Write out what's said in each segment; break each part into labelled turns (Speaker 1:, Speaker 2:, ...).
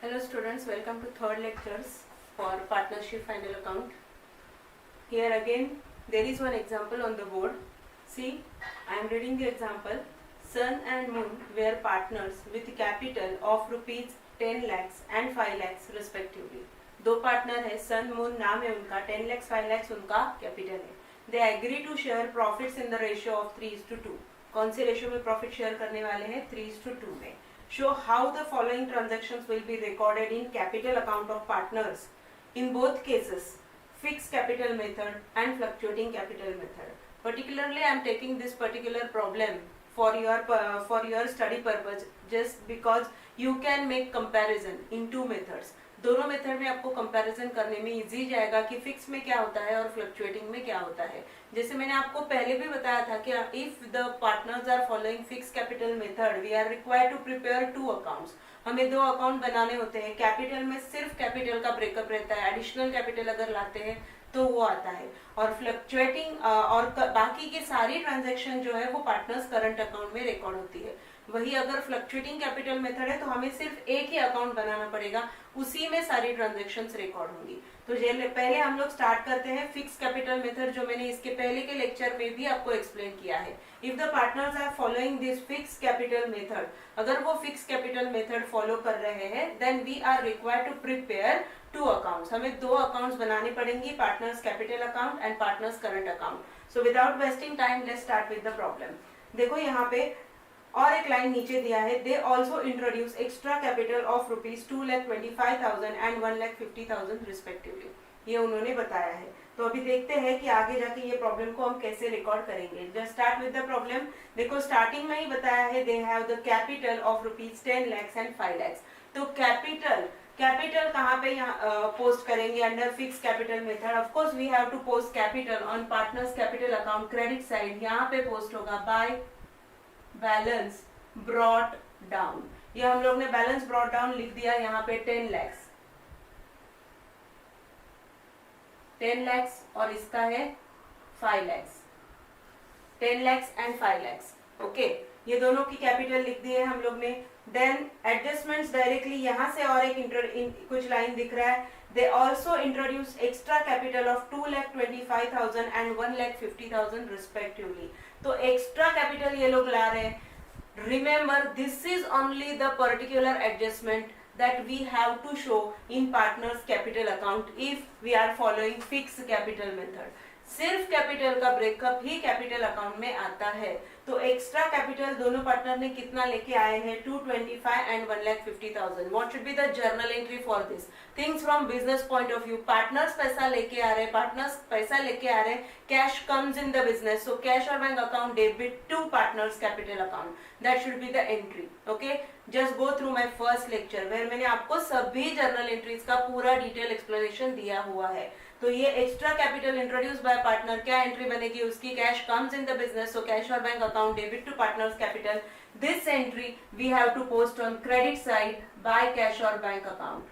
Speaker 1: Hello students, welcome to third lectures for partnership final account. Here again there is one example on the board. See, I am reading the example. Sun and Moon were partners with capital of rupees 10 lakhs and 5 lakhs respectively. दो partner है, sun moon नाम है उनका, 10 lakhs 5 lakhs उनका capital है. They agree to share profits in the ratio of 3:2. कौन से ratio में प्रॉफिट शेयर करने वाले हैं? 3:2 में. Show how the following transactions will be recorded in capital account of partners. In both cases, fixed capital method and fluctuating capital method. Particularly, I am taking this particular problem for your study purpose, just because you can make comparison in two methods. दोनों method में आपको comparison करने में easy जाएगा कि fix में क्या होता है और फ्लक्चुएटिंग में क्या होता है. जैसे मैंने आपको पहले भी बताया था कि if the partners are following fix capital method, we are required to prepare two accounts. हमें दो अकाउंट बनाने होते हैं. कैपिटल में सिर्फ कैपिटल का ब्रेकअप रहता है, एडिशनल कैपिटल अगर लाते हैं तो वो आता है. और फ्लक्चुएटिंग और बाकी की सारी ट्रांजेक्शन जो है वो पार्टनर्स करंट अकाउंट में रिकॉर्ड होती है. वही अगर फ्लक्चुएटिंग कैपिटल मेथड है तो हमें सिर्फ एक ही अकाउंट बनाना पड़ेगा, उसी में सारी ट्रांजैक्शंस रिकॉर्ड होंगी. तो पहले हम लोग स्टार्ट करते हैं फिक्स कैपिटल मेथड, जो मैंने इसके पहले के लेक्चर में भी आपको एक्सप्लेन किया है. If the partners are following this fix capital method, अगर वो फिक्स कैपिटल मेथड फॉलो कर रहे हैं, then we are required to prepare two accounts. हमें दो अकाउंट्स बनाने पड़ेंगे, partners capital account and partners current account. So without wasting time let's start with the problem. देखो यहाँ पे और एक लाइन नीचे दिया है. They also introduce extra capital of rupees 2,25,000 and 1,50,000 respectively. ये उन्होंने बताया है. तो अभी देखते हैं कि आगे जाके ये प्रॉब्लम को हम कैसे रिकॉर्ड करेंगे. Just start with the problem. देखो स्टार्टिंग में ही बताया है they have the capital of rupees 10 lakhs and 5 lakhs. तो कैपिटल कहाँ पे पोस्ट करेंगे? Under fix capital method. Of course we have to post capital on partners capital account credit side. यहाँ पे पोस्ट होगा बाय बैलेंस ब्रॉट डाउन. ये हम लोग ने बैलेंस ब्रॉट डाउन लिख दिया यहाँ पे 10 lakhs और इसका है 5 lakhs. 10 lakhs and 5 lakhs. Okay, ये दोनों की कैपिटल लिख दी है हम लोग ने. देन एडजस्टमेंट्स डायरेक्टली यहाँ से और एक कुछ लाइन दिख रहा है. They also introduce extra capital of 2,25,000 and 1,50,000 respectively. तो एक्स्ट्रा कैपिटल ये लोग ला रहे हैं. Remember this is only the particular adjustment that we have to show in partners capital account if we are following fixed capital method. सिर्फ capital का breakup ही capital account में आता है. तो एक्स्ट्रा कैपिटल दोनों पार्टनर ने कितना लेके आए हैं? 225 and 1,50,000. What should be the journal entry for this? Things from business point of view. Partners पैसा लेके आ रहे हैं, cash comes in the business. So cash और bank account debit to partners capital account. That should be the entry. Okay, just go through my first lecture where मैंने आपको सभी journal entries का पूरा डिटेल एक्सप्लेनेशन दिया हुआ है. तो ये extra capital introduce by partner, क्या एंट्री बनेगी उसकी? Cash comes in the business, so cash और bank account debit to partners capital. This entry we have to post on credit side by cash और बैंक अकाउंट.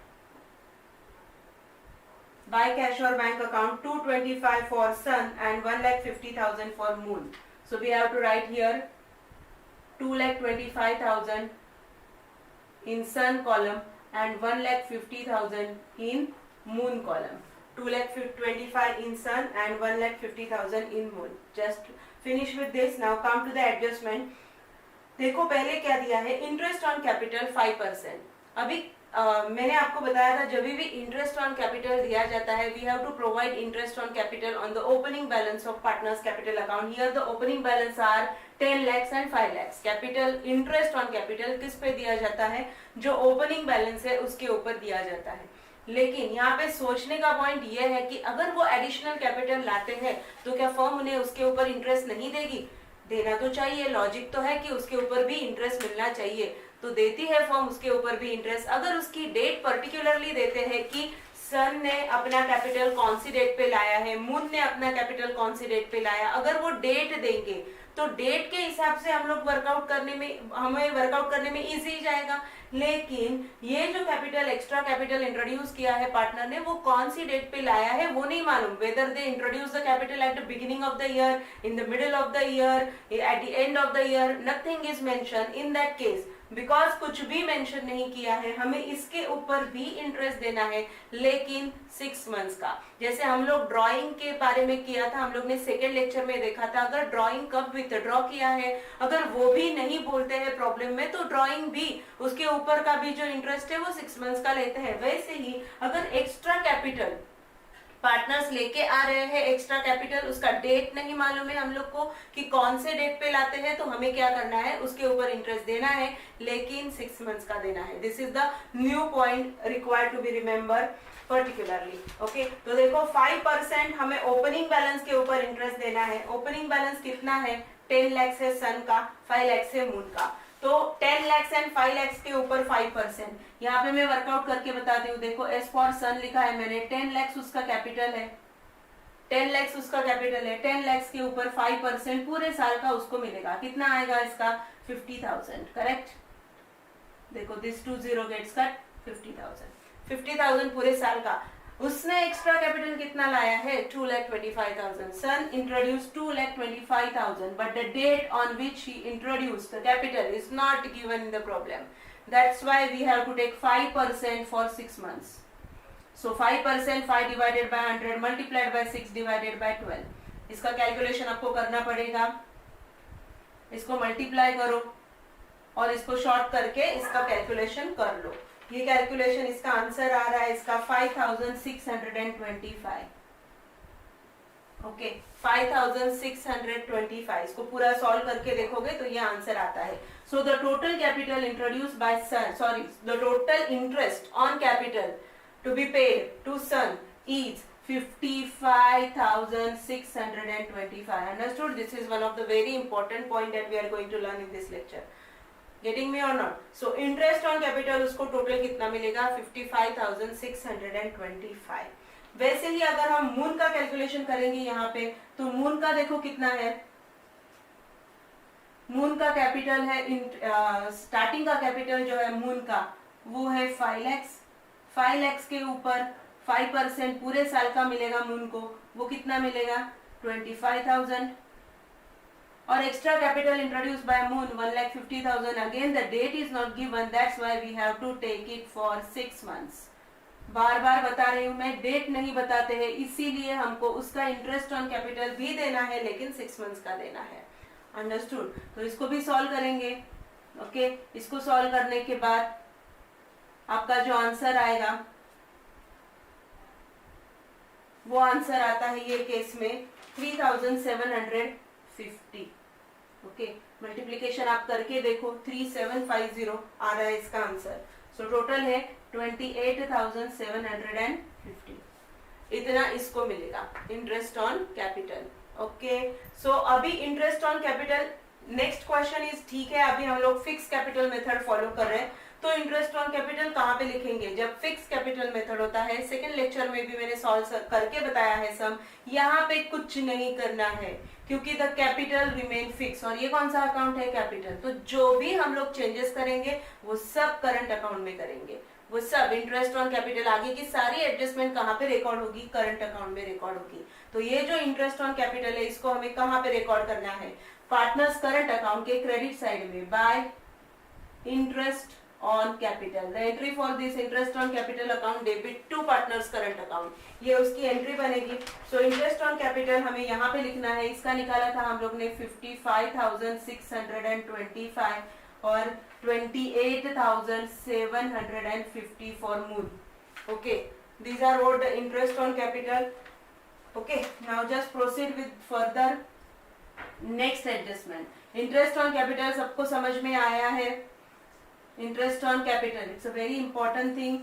Speaker 1: बाय कैश और bank account 225 for Sun and 1,50,000 for Moon. So we have to write here 2,25,000 in sun column and 1,50,000 in moon column. 2,25,000 in sun and 1,50,000 in moon. Just finish with this. Now come to the adjustment. देखो पहले क्या दिया है? Interest on capital 5%. अभी मैंने आपको बताया था जब भी इंटरेस्ट ऑन कैपिटल दिया जाता है we have to provide interest on capital on the opening balance of partners capital account. Here the opening balance are 10 lakhs and 5 lakhs. Capital interest on capital किस पे दिया जाता है? जो ओपनिंग बैलेंस है उसके ऊपर दिया जाता है. लेकिन यहाँ पे सोचने का पॉइंट ये है कि अगर वो एडिशनल कैपिटल लाते हैं तो क्या फर्म उन्हें उसके ऊपर इंटरेस्ट नहीं देगी? देना तो चाहिए. लॉजिक तो है कि उसके ऊपर भी इंटरेस्ट मिलना चाहिए. तो देती है फर्म उसके ऊपर भी इंटरेस्ट. अगर उसकी डेट पर्टिकुलरली देते हैं कि सन ने अपना कैपिटल कौन सी डेट पे लाया है, मून ने अपना कैपिटल कौन सी डेट पे लाया, अगर वो डेट देंगे तो डेट के हिसाब से हमें वर्कआउट करने में इजी जाएगा. लेकिन ये जो कैपिटल एक्स्ट्रा कैपिटल इंट्रोड्यूस किया है पार्टनर ने, वो कौन सी डेट पे लाया है वो नहीं मालूम. Whether they introduce the capital at the beginning of the year, in the middle of the year, at the end of the year, nothing is mention. In that case because कुछ भी mention नहीं किया है, हमें इसके ऊपर भी interest देना है, लेकिन 6 मंथ्स का। जैसे हम लोग ड्राइंग के बारे में किया था, हम लोग ने सेकेंड लेक्चर में देखा था, अगर ड्राइंग कब विथड्रॉ किया है, अगर वो भी नहीं बोलते हैं प्रॉब्लम में, तो ड्राइंग भी उसके ऊपर का भी जो इंटरेस्ट है वो 6 मंथ्स का लेते हैं। वैसे ही अगर एक्स्ट्रा कैपिटल पार्टनर्स लेके आ रहे हैं, एक्स्ट्रा कैपिटल, उसका डेट नहीं मालूम है हम लोग को कि कौन से डेट पे लाते हैं, तो हमें क्या करना है, उसके ऊपर इंटरेस्ट देना है, लेकिन 6 मंथ्स का देना है। This is the new point required to be remember particularly. Okay, तो देखो 5% हमें ओपनिंग बैलेंस के ऊपर इंटरेस्ट देना है। ओपनिंग बैलेंस कितना है, 10 लाख है सन का, 5 लाख है मून का, तो 10 लाख एंड 5 लाख के ऊपर 5%। यहाँ पे मैं वर्कआउट करके बताती हूँ। देखो एस फॉर सन लिखा है मैंने, 10 लाख उसका कैपिटल है, 10 लाख उसका कैपिटल है, 10 लाख के ऊपर 5% पूरे साल का उसको मिलेगा। कितना आएगा इसका, 50,000। करेक्ट, देखो दिस 20 गेट्स कट, 50,000 पूरे साल का। उसने एक्स्ट्रा कैपिटल कितना लाया है, 2,25,000। Sun introduce 2,25,000, but the date on which he introduce the capital is not given in the problem. That's why we have to take 5% for 6 months. So 5%, 5 divided by 100 multiplied by 6 divided by 12. इसका calculation आपको करना पड़ेगा, इसको multiply करो और इसको short करके इसका कैलकुलेशन कर लो। ये कैलकुलेशन, इसका आंसर आ रहा है इसका 5,625। ओके, 5,625। इसको पूरा सॉल्व करके देखोगे तो ये आंसर आता है। So the total capital introduce by Sun, sorry, the total interest on capital to be paid to Sun is 55,625. Understood? This is one of the very important point that we are going to learn in this lecture. Getting me or not? So interest on capital उसको total कितना मिलेगा, 55,625। वैसे ही अगर हम moon का calculation करेंगे यहाँ पे, तो मून का देखो कितना है। मून का कैपिटल है, स्टार्टिंग का कैपिटल जो है मून का वो है 5 लाख। 5 लाख के ऊपर 5% पूरे साल का मिलेगा मून को, वो कितना मिलेगा, 25,000। और extra capital introduce by Moon 1,50,000। Again the date is not given, that's why we have to take it for 6 months। बार बार बता रही हूँ मैं, डेट नहीं बताते हैं, इसीलिए हमको उसका इंटरेस्ट ऑन कैपिटल भी देना है, लेकिन 6 months का देना है। अंडरस्टूड? तो इसको भी सॉल्व करेंगे। ओके, इसको सॉल्व करने के बाद आपका जो आंसर आएगा वो आंसर आता है ये केस में 3,750। ओके, मल्टीप्लीकेशन आप करके देखो, 3,750 आ रहा है इसका आंसर। सो टोटल है 28,750। इतना इसको मिलेगा इंटरेस्ट ऑन कैपिटल। ओके, सो अभी interest on capital, next question is, ठीक है अभी हम लोग फिक्स कैपिटल मेथड फॉलो कर रहे हैं, तो इंटरेस्ट ऑन कैपिटल कहाँ पे लिखेंगे, जब फिक्स कैपिटल मेथड होता है। सेकंड लेक्चर में भी मैंने सॉल्व करके बताया है सम। यहाँ पे कुछ नहीं करना है क्योंकि द कैपिटल रिमेन फिक्स, और ये कौन सा अकाउंट है, कैपिटल। तो जो भी हम लोग चेंजेस करेंगे वो सब करंट अकाउंट में करेंगे, वो सब इंटरेस्ट ऑन कैपिटल, आगे की सारी एडजस्टमेंट कहाँ पे रिकॉर्ड होगी, करंट अकाउंट में रिकॉर्ड होगी। तो ये जो इंटरेस्ट ऑन कैपिटल है इसको हमें कहाँ पे रिकॉर्ड करना है, पार्टनर्स करंट अकाउंट के क्रेडिट साइड में, bye interest on capital. The entry for this interest on capital account debit to partners current account, ये उसकी एंट्री बनेगी। So interest on capital हमें यहाँ पे लिखना है, इसका निकाला था हम लोग ने 55,625 और 28,750 for moon. Okay, these are what the interest on capital. Okay, now just proceed with further next adjustment. Interest on capital सबको समझ में आया है। Interest on capital, it's a very important thing.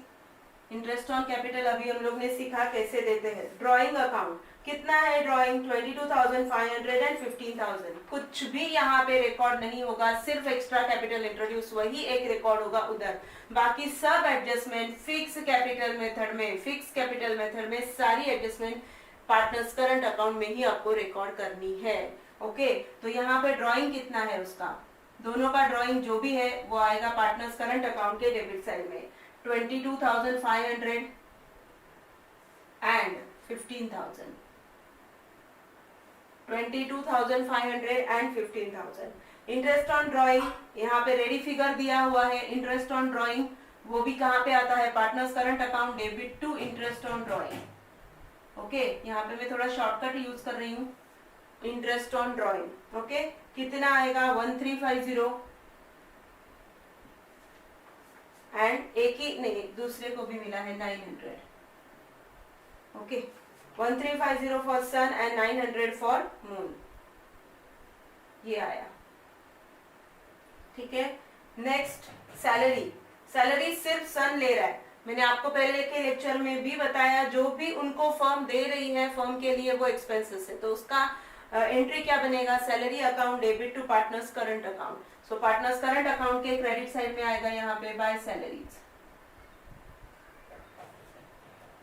Speaker 1: Interest on capital अभी हम लोग ने सीखा कैसे देते हैं। ड्राइंग अकाउंट कितना है, ड्राइंग 22,500 एंड 15,000। कुछ भी यहाँ पे रिकॉर्ड नहीं होगा, सिर्फ एक्स्ट्रा कैपिटल इंट्रोड्यूस वही एक रिकॉर्ड होगा उधर। बाकी सब एडजस्टमेंट फिक्स कैपिटल मेथड में, फिक्स कैपिटल मेथड में सारी एडजस्टमेंट पार्टनर्स करंट अकाउंट में ही आपको रिकॉर्ड करनी है। ओके, तो यहाँ पे ड्राइंग कितना है उसका, दोनों का ड्राइंग जो भी है वो आएगा पार्टनर्स करंट अकाउंट के डेबिट साइड में, 22,500 and 15,000। 22,500 and 15,000। Interest on drawing, यहाँ पे रेडी फिगर दिया हुआ है इंटरेस्ट ऑन ड्रॉइंग, वो भी कहाँ पे आता है, partners current account debit to interest on drawing. Okay, यहाँ पे मैं थोड़ा शॉर्टकट यूज कर रही हूँ, इंटरेस्ट ऑन ड्रॉइंग। ओके, कितना आएगा 1350, एंड एक ही नहीं, दूसरे को भी मिला है 900। Okay, 1350 for Sun and 900 for Moon, ये आया। ठीक है, नेक्स्ट सैलरी। सैलरी सिर्फ सन ले रहा है, मैंने आपको पहले के लेक्चर में भी बताया, जो भी उनको फर्म दे रही है फर्म के लिए वो एक्सपेंसेस है, तो उसका एंट्री क्या बनेगा, salary account debit to partners current account. So partners current account के क्रेडिट साइड में आएगा यहाँ पे बाय सैलरीज,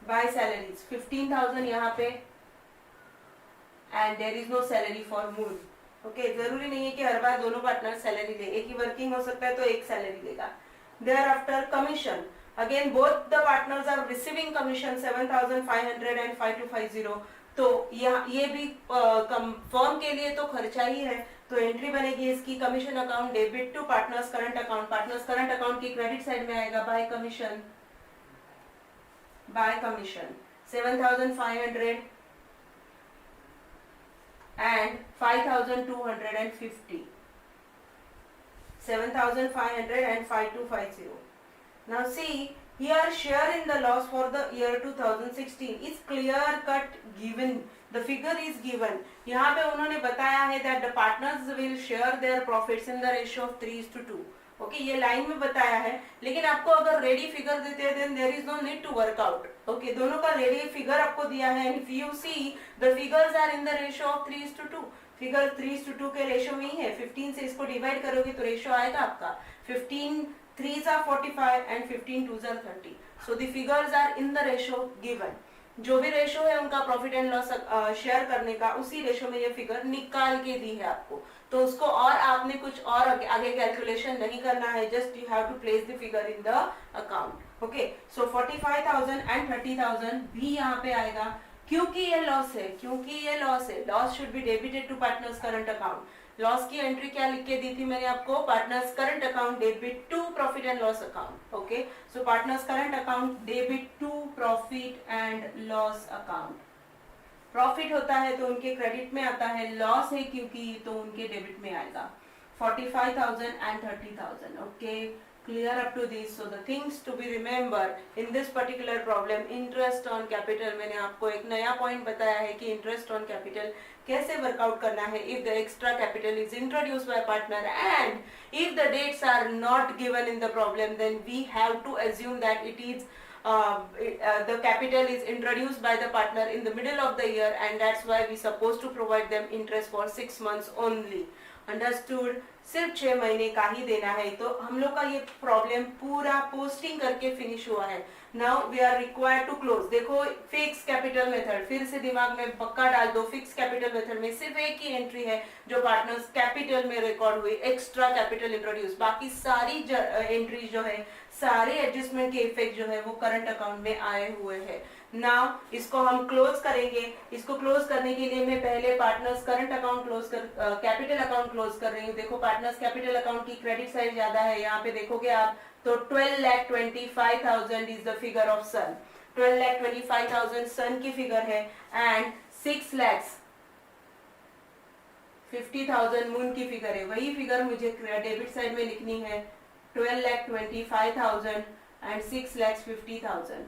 Speaker 1: बाय सैलरीज 15,000 यहाँ पे, and there is no salary for Moon. Okay, जरूरी नहीं है कि हर बार दोनों पार्टनर सैलरी ले, एक ही वर्किंग हो सकता है तो एक सैलरी लेगा। Thereafter commission, again both the partners are receiving commission 7,500 and 5250, तो ये भी फर्म के लिए तो खर्चा ही है, तो एंट्री बनेगी इसकी commission account debit to partners current account. Partners current account की क्रेडिट साइड में आएगा by commission, by commission 7,500 and 5,250, 7,500 and 5250. Now see here, share in the loss for the year 2016 is clear cut given, the figure is given। यहाँ पे उन्होंने बताया है that the partners will share their profits in the ratio of 3:2। Okay, ये line में बताया है, लेकिन आपको अगर रेडी फिगर देते हैं then there is no need to work out. Okay, दोनों का रेडी फिगर आपको दिया है, and if you see the figures are in the ratio of 3:2, figure 3:2 के रेशियो में ही है। 15 से इसको डिवाइड करोगे तो रेशियो आएगा आपका 15 3s are 45 and 15 2s are 30, so the figures are in the ratio given। जो भी रेशियो है उनका प्रॉफिट एंड लॉस शेयर करने का, उसी रेशियो में ये फिगर निकाल के दी है आपको, तो उसको और आपने कुछ और आगे कैलकुलेशन नहीं करना है, just you have to place the figure in the account. Okay, so 45,000 and 30,000 भी यहाँ पे आएगा, क्योंकि ये लॉस है, क्योंकि ये लॉस है, loss should be debited to partners current account. Loss की एंट्री क्या लिख के दी थी मैंने आपको, partners current account debit to profit and loss account. Okay, so partners current account debit to profit and loss account. Profit होता है तो उनके क्रेडिट में आता है, लॉस है क्योंकि तो उनके डेबिट में आएगा। 45,000 and 30,000। Okay, clear up to this? So the things to be remembered in this particular problem, interest on capital, मैंने आपको एक नया पॉइंट बताया है कि interest on capital कैसे वर्कआउट करना है। if the extra capital is introduced by partner and if the dates are not given in the problem, then we have to assume that it is the capital is introduced by the partner in the middle of the year, and that's why we supposed to provide them interest for 6 months only। Understood, सिर्फ 6 महीने का ही देना है। तो हम लोग का ये प्रॉब्लम पूरा पोस्टिंग करके फिनिश हुआ है। Now we are required to close. देखो, फिक्स कैपिटल मेथड फिर से दिमाग में पक्का डाल दो। फिक्स कैपिटल मेथड में सिर्फ एक ही एंट्री है जो पार्टनर्स कैपिटल में रिकॉर्ड हुई, एक्स्ट्रा कैपिटल इंट्रोड्यूस। बाकी सारी एंट्री जो है, सारे एडजस्टमेंट के इफेक्ट जो है वो करंट अकाउंट में आए हुए हैं। नाउ इसको हम क्लोज करेंगे। इसको क्लोज करने के लिए मैं पहले पार्टनर्स करंट अकाउंट क्लोज कर, कैपिटल अकाउंट क्लोज कर रही हूँ। देखो, पार्टनर्स कैपिटल अकाउंट की क्रेडिट साइड ज्यादा है, यहाँ पे देखोगे आप तो 12,25,000 इज द फिगर ऑफ सन। 12,25,000 सन की फिगर है, एंड 6,50,000 मून की फिगर है। वही फिगर मुझे डेबिट साइड में लिखनी है, 12,25,000 एंड 6,50,000।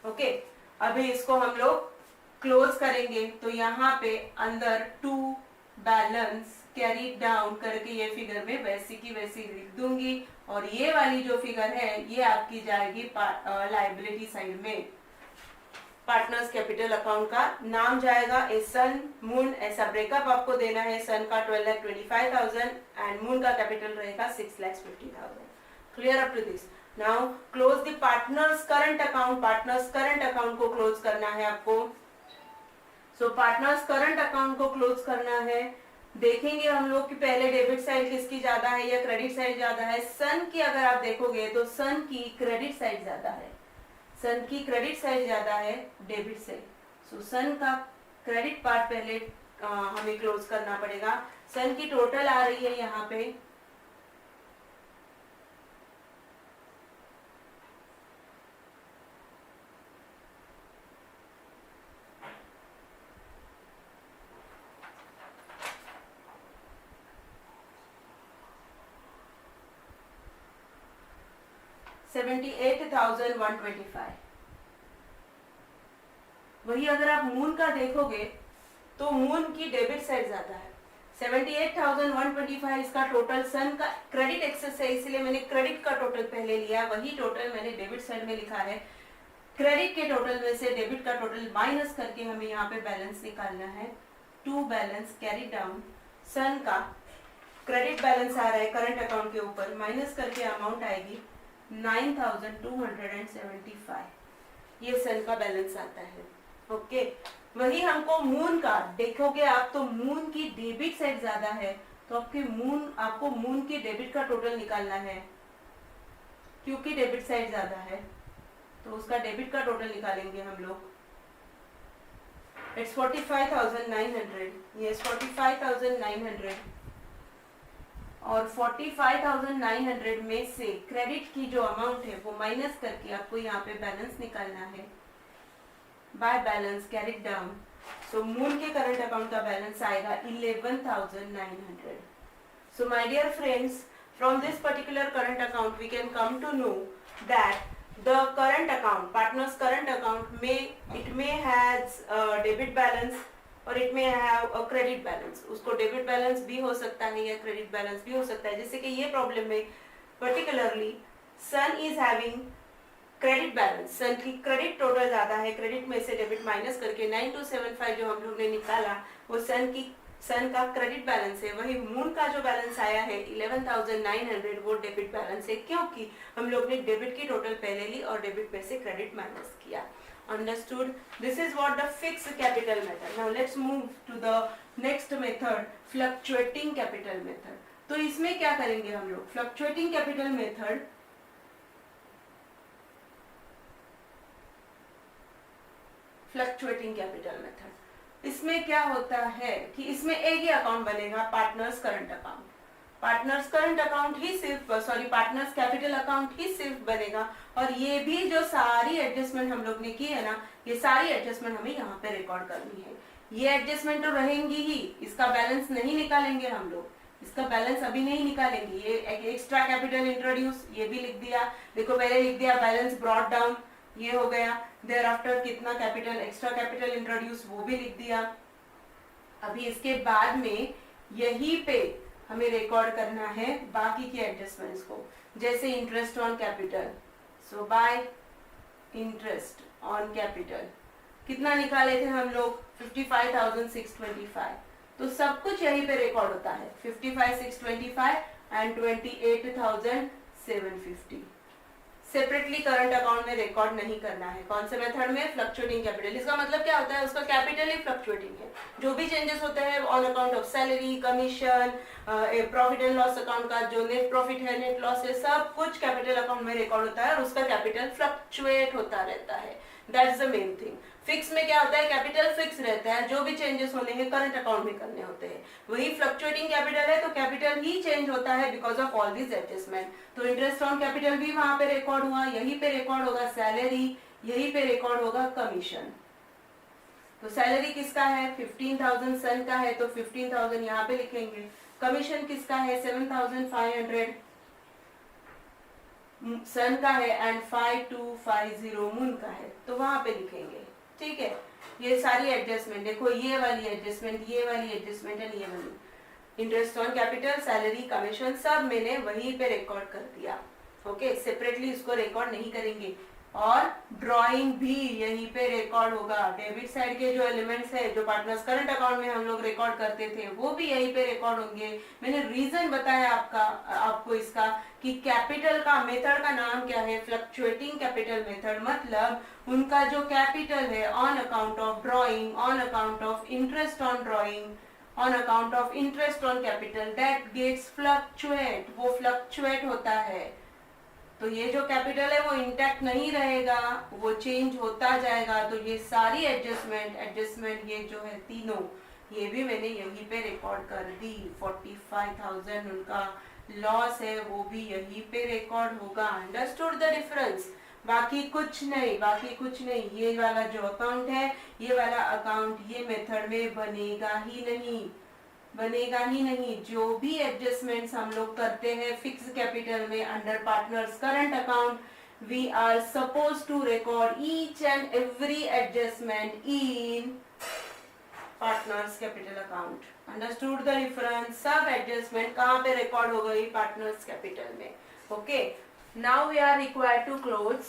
Speaker 1: ओके, अभी इसको हम लोग क्लोज करेंगे, तो यहाँ पे अंदर टू बैलेंस कैरी डाउन करके ये फिगर में वैसी की वैसी लिख दूंगी, और ये वाली जो फिगर है ये आपकी जाएगी लायबिलिटी साइड में। पार्टनर्स कैपिटल अकाउंट का नाम जाएगा ए सन मून, ऐसा ब्रेकअप आपको देना है। सन का 12,25,000 एंड मून का कैपिटल रहेगा 6,50,000। Clear up to this? Now close the partners current account. Partners current account को क्लोज करना है आपको। सो पार्टनर्स करंट अकाउंट को क्लोज करना है। देखेंगे हम लोग कि पहले डेबिट साइड किसकी ज्यादा है या क्रेडिट साइड ज्यादा है। सन की अगर आप देखोगे तो सन की क्रेडिट साइड ज्यादा है, सन की क्रेडिट साइड ज्यादा है डेबिट से। सो सन का क्रेडिट पार्ट पहले हमें क्लोज करना पड़ेगा। सन की टोटल आ रही है यहाँ पे 78,125। वही अगर आप मून का देखोगे तो मून की डेबिट साइड ज्यादा है। 78,125 इसका टोटल, सन का क्रेडिट एक्सेस है इसलिए मैंने क्रेडिट का टोटल पहले लिया, वही टोटल मैंने डेबिट साइड में लिखा है। क्रेडिट के टोटल में से डेबिट का टोटल माइनस करके हमें यहाँ पे बैलेंस निकालना है। टू बैलेंस कैरी डाउन, सन का क्रेडिट बैलेंस आ रहा है करंट अकाउंट के ऊपर, माइनस करके अमाउंट आएगी 9,275, ये सन का बैलेंस आता है। ओके, वही हमको मून का देखोगे आप तो मून की डेबिट साइड ज्यादा है, तो आपको मून की डेबिट का टोटल निकालना है, क्योंकि डेबिट साइड ज्यादा है तो उसका डेबिट का टोटल निकालेंगे हम लोग। इट्स 45,900, ये 45,900 और 45,900 में से क्रेडिट की जो अमाउंट है वो माइनस करके आपको यहाँ पे बैलेंस निकालना है। By balance carried down, so Moon के करंट अकाउंट का बैलेंस आएगा 11,900। So my dear friends, from this particular current account we can come to know that the current account, partner's current account may has a debit balance और it may have a credit balance। उसको debit balance भी हो सकता है या credit balance भी हो सकता है। जैसे कि ये प्रॉब्लम में particularly Sun is having credit balance, Sun की क्रेडिट टोटल ज्यादा है, क्रेडिट में से डेबिट माइनस करके 9275 जो हम लोग ने निकाला वो सन का क्रेडिट बैलेंस है। वही मून का जो बैलेंस आया है 11,900 वो डेबिट बैलेंस है, क्योंकि हम लोग ने डेबिट की टोटल पहले ली और डेबिट में से क्रेडिट माइनस किया। Understood? This is what the fixed capital method. Now let's move to the next method, fluctuating capital method. तो इसमें क्या करेंगे हम लोग? Fluctuating capital method इसमें क्या होता है कि इसमें एक ही अकाउंट बनेगा, partners current account. Partners current account ही सिर्फ पार्टनर्स कैपिटल अकाउंट ही सिर्फ बनेगा, और ये भी जो सारी एडजस्टमेंट हम लोग ने की है ना, ये सारी एडजस्टमेंट हमें यहाँ पे रिकॉर्ड करनी है। ये एडजस्टमेंट तो रहेंगी ही, इसका बैलेंस नहीं निकालेंगे हम लोग, इसका बैलेंस अभी नहीं निकालेंगे। ये एक्स्ट्रा कैपिटल इंट्रोड्यूस, ये भी लिख दिया, देखो पहले लिख दिया बैलेंस ब्रॉट डाउन, ये हो गया। देयर आफ्टर कितना कैपिटल एक्स्ट्रा कैपिटल इंट्रोड्यूस, वो भी लिख दिया। अभी इसके बाद में यही पे हमें रिकॉर्ड करना है बाकी के एडजस्टमेंट्स को, जैसे interest on capital. So bye interest on capital कितना निकाले थे हम लोग? 55,625। तो सब कुछ यहीं पे रिकॉर्ड होता है, 55,625 एंड 28,750। सेपरेटली करंट अकाउंट में रिकॉर्ड नहीं करना है। कौन से मेथड में? Fluctuating capital. इसका मतलब क्या होता है? उसका कैपिटल ही फ्लक्चुएटिंग है। जो भी चेंजेस होते हैं on account of salary, commission, profit and loss account का जो नेट प्रॉफिट है, नेट लॉस है, सब कुछ कैपिटल अकाउंट में रिकॉर्ड होता है और उसका कैपिटल फ्लक्चुएट होता रहता है। That's the main thing. Fix में क्या होता है? कैपिटल फिक्स रहता है, जो भी चेंजेस होने हैं करंट अकाउंट में करने होते हैं। वही फ्लक्चुएटिंग कैपिटल है तो कैपिटल ही चेंज होता है because of all this adjustment. तो इंटरेस्ट ऑन कैपिटल भी वहां पे रिकॉर्ड हुआ, यहीं पे रिकॉर्ड होगा सैलरी, यहीं पे रिकॉर्ड होगा कमीशन। तो सैलरी किसका है? 15,000 सन का है तो 15,000 यहाँ पे लिखेंगे। कमीशन किसका है? 7,500 सन का है एंड 5,250 मून का है, तो वहां पे लिखेंगे। ठीक है, ये सारी एडजस्टमेंट देखो, ये वाली एडजस्टमेंट, ये वाली एडजस्टमेंट एंड ये वाली interest on capital, salary, commission सब मैंने वहीं पे रिकॉर्ड कर दिया। ओके, सेपरेटली इसको रिकॉर्ड नहीं करेंगे। और ड्राइंग भी यहीं पे रिकॉर्ड होगा। डेबिट साइड के जो एलिमेंट्स है जो पार्टनर्स करंट अकाउंट में हम लोग रिकॉर्ड करते थे वो भी यहीं पे रिकॉर्ड होंगे। मैंने रीजन बताया आपको इसका कि कैपिटल का मेथड का नाम क्या है? Fluctuating capital method. मतलब उनका जो कैपिटल है on account of drawing, on account of interest on drawing, on account of interest on capital, that gets fluctuate, वो फ्लक्चुएट होता है। तो ये जो कैपिटल है वो इंटैक्ट नहीं रहेगा, वो चेंज होता जाएगा। तो ये सारी एडजस्टमेंट ये जो है तीनों, ये भी मैंने यहीं पे रिकॉर्ड कर दी। 45,000 उनका लॉस है, वो भी यहीं पे रिकॉर्ड होगा। Understood the difference? बाकी कुछ नहीं, बाकी कुछ नहीं। ये वाला जो अकाउंट है, ये वाला अकाउंट ये मेथड में बनेगा ही नहीं, बनेगा ही नहीं। जो भी एडजस्टमेंट्स हम लोग करते हैं फिक्स कैपिटल में under partners current account, we are suppose to record each and every adjustment in partners capital account. Understood the difference? सब एडजस्टमेंट कहाँ पे रिकॉर्ड हो गई? पार्टनर्स कैपिटल में। Okay, now we are required to close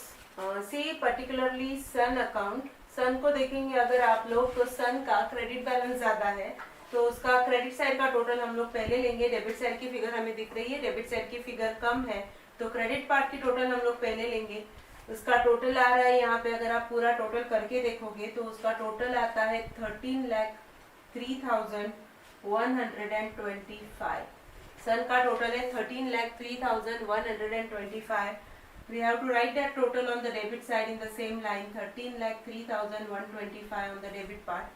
Speaker 1: see particularly Sun account. Sun को देखेंगे अगर आप लोग, तो सन का क्रेडिट बैलेंस ज्यादा है, तो उसका क्रेडिट साइड का टोटल हम लोग पहले लेंगे। डेबिट साइड की फिगर हमें दिख रही है, डेबिट साइड की फिगर कम है, तो क्रेडिट पार्ट की टोटल हम लोग पहले लेंगे। उसका टोटल आ रहा है यहाँ पे, अगर आप पूरा टोटल करके देखोगे तो उसका टोटल आता है 13,03,125। सन का टोटल है 13,03,125। We have to write that total on the debit side in the same line, 13,03,125 on the debit part.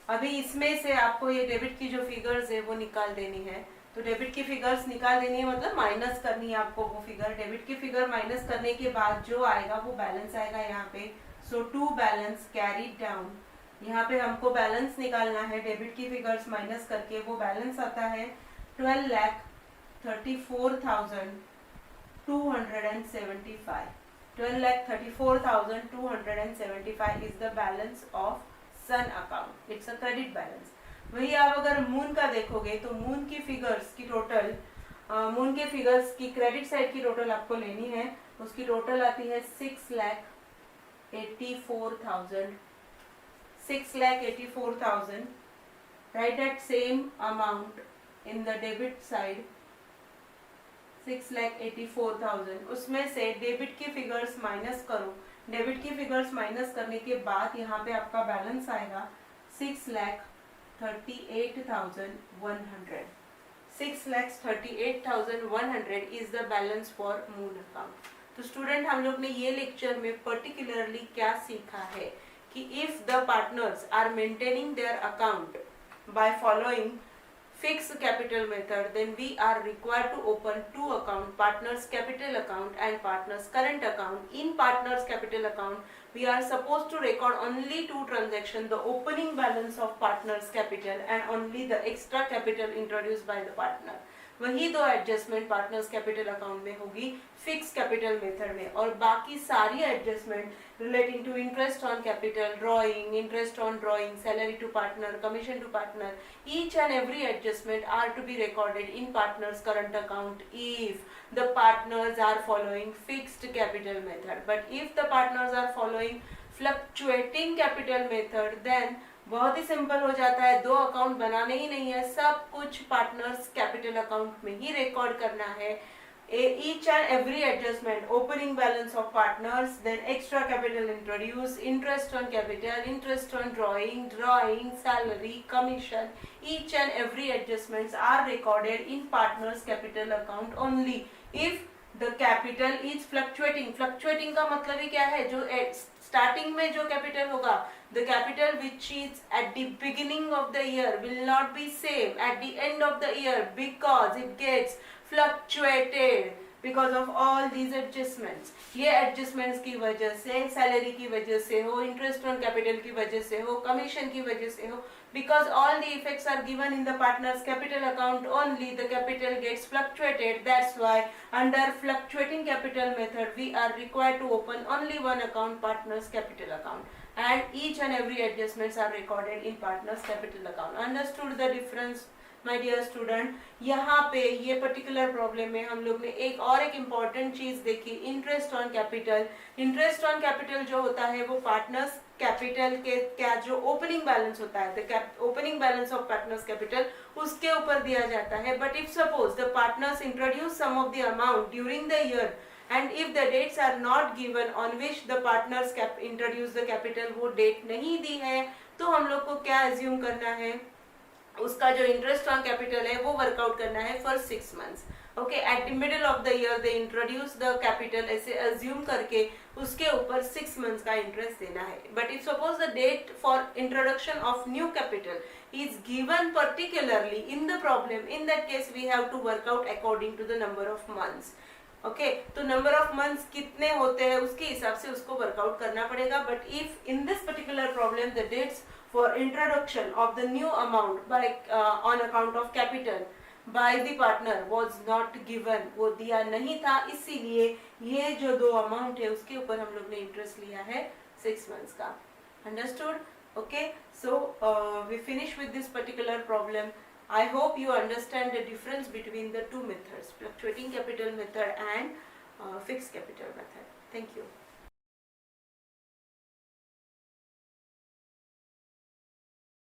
Speaker 1: अभी इसमें से आपको ये डेबिट की जो फिगर्स है वो निकाल देनी है। तो डेबिट की फिगर्स निकाल देनी है मतलब माइनस करनी है आपको वो फिगर। डेबिट की फिगर माइनस करने के बाद जो आएगा वो बैलेंस आएगा यहाँ पे। सो टू बैलेंस कैरीड डाउन, यहाँ पे हमको बैलेंस निकालना है। डेबिट की फिगर्स माइनस करके वो बैलेंस आता है 12,34,275। 12,34,275 is the balance of Sun account. It's a credit balance. वही आप अगर मून का देखोगे तो मून की फिगर्स की टोटल, मून के फिगर्स की क्रेडिट साइड की टोटल आपको लेनी है। उसकी टोटल आती है 6,84,000। 6,84,000। Right that same amount in the debit side, 6,84,000। उसमें से डेबिट की फिगर्स माइनस करो। डेबिट की फिगर्स माइनस करने के बाद यहाँ पे आपका बैलेंस आएगा 6,38,100। 6,38,100 is the balance for moon account. तो स्टूडेंट, हम लोग ने ये लेक्चर में पर्टिकुलरली क्या सीखा है कि if the partners are maintaining their account by following fixed capital method, then we are required to open two account, partners capital account and partners current account. In partners capital account, we are supposed to record only two transactions, the opening balance of partners capital and only the extra capital introduced by the partner. वही दो adjustment partners capital account में होगी fix capital method में, और बाकी सारी adjustment relating to interest on capital, drawing, interest on drawing, salary to partner, commission to partner, each and every adjustment are to be recorded in partners current account if the partners are following fixed capital method. But if the partners are following fluctuating capital method, then बहुत ही simple हो जाता है, दो account बनाने ही नहीं है, सब कुछ पार्टनर्स कैपिटल अकाउंट में ही रिकॉर्ड करना है। Each and every adjustment, opening balance of partners, then extra capital introduced, interest on capital, interest on drawing, salary, commission, each and every adjustments are recorded in partners capital account only if the capital is fluctuating. Fluctuating का मतलब ही क्या है? जो starting में जो capital होगा, the capital which is at the beginning of the year will not be same at the end of the year because it gets fluctuated because of all these adjustments. ये adjustments की वजह से, salary की वजह से हो, interest on capital की वजह से हो, कमीशन की वजह से हो, because all the effects are given in the partner's capital account only, the capital gets fluctuated. That's why under fluctuating capital method we are required to open only one account, partner's capital account, and each and every adjustments are recorded in partner's capital account. Understood the difference my dear student? यहाँ पे ये particular problem में हम लोग ने एक important चीज देखी, interest on capital. Interest on capital जो होता है वो पार्टनर्स कैपिटल के क्या जो ओपनिंग बैलेंस होता है, the opening balance of partners capital, उसके ऊपर दिया जाता है। But if suppose the partners introduce some of the amount during the year and if the dates are not given on which the partners introduce the capital, वो date नहीं दी है, तो हम लोग को क्या एज्यूम करना है? उसका जो इंटरेस्ट ऑन कैपिटल है वो वर्कआउट करना है for 6 months। Okay, at the middle of the year they introduce the capital, ऐसे अज्यूम करके उसके ऊपर 6 मंथ्स का इंटरेस्ट देना है. But if suppose the date for introduction of new capital is given particularly in the problem, in that case we have to work out according to the number of months. Okay, तो number of months कितने होते हैं उसके हिसाब से उसको workout करना पड़ेगा. But if in this particular problem the dates for introduction of the new amount by on account of capital by the partner was not given, वो दिया नहीं था, इसीलिए ये जो दो अमाउंट है उसके ऊपर हम लोग ने इंटरेस्ट लिया है 6 मंथ्स का. Understood? Okay, so we finish with this particular problem. I hope you understand the difference between the two methods, fluctuating capital method and fixed capital method. Thank you.